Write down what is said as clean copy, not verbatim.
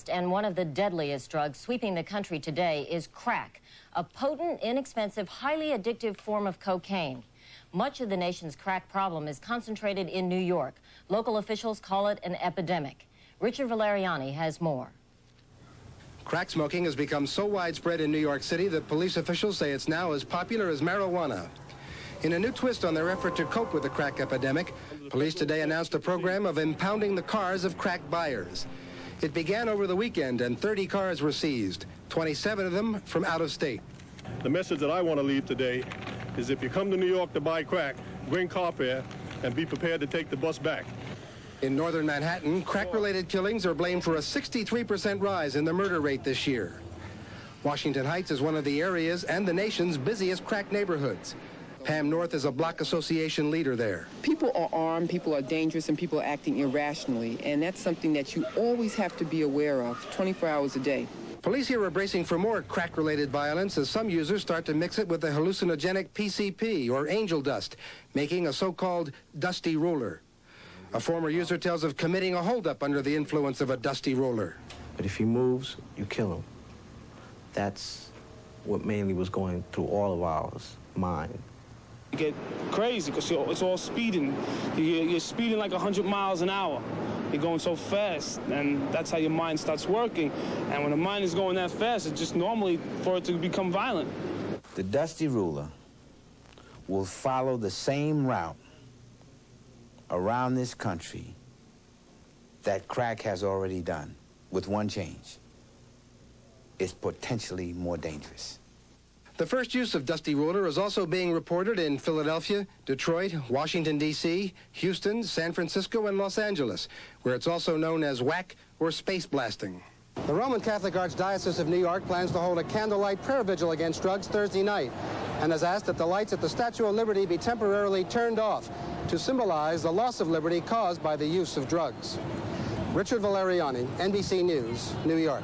And one of the deadliest drugs sweeping the country today is crack, a potent, inexpensive, highly addictive form of cocaine. Much of the nation's crack problem is concentrated in New York. Local officials call it an epidemic. Richard Valeriani has more. Crack smoking has become so widespread in New York City that police officials say it's now as popular as marijuana. In a new twist on their effort to cope with the crack epidemic, police today announced a program of impounding the cars of crack buyers. It began over the weekend, and 30 cars were seized, 27 of them from out of state. The message that I want to leave today is if you come to New York to buy crack, bring car fare and be prepared to take the bus back. In northern Manhattan, crack-related killings are blamed for a 63% rise in the murder rate this year. Washington Heights is one of the area's and the nation's busiest crack neighborhoods. Pam North is a block association leader there. People are armed, people are dangerous, and people are acting irrationally, and that's something that you always have to be aware of 24 hours a day. Police here are bracing for more crack-related violence as some users start to mix it with the hallucinogenic PCP, or angel dust, making a so-called dusty roller. A former user tells of committing a holdup under the influence of a dusty roller. But if he moves, you kill him. That's what mainly was going through all of our mind. You get crazy because it's all speeding. You're speeding like 100 miles an hour. You're going so fast, and that's how your mind starts working. And when the mind is going that fast, it's just normally for it to become violent. The dusty ruler will follow the same route around this country that crack has already done, with one change. It's potentially more dangerous. The first use of dusty roller is also being reported in Philadelphia, Detroit, Washington, D.C., Houston, San Francisco, and Los Angeles, where it's also known as whack or space blasting. The Roman Catholic Archdiocese of New York plans to hold a candlelight prayer vigil against drugs Thursday night and has asked that the lights at the Statue of Liberty be temporarily turned off to symbolize the loss of liberty caused by the use of drugs. Richard Valeriani, NBC News, New York.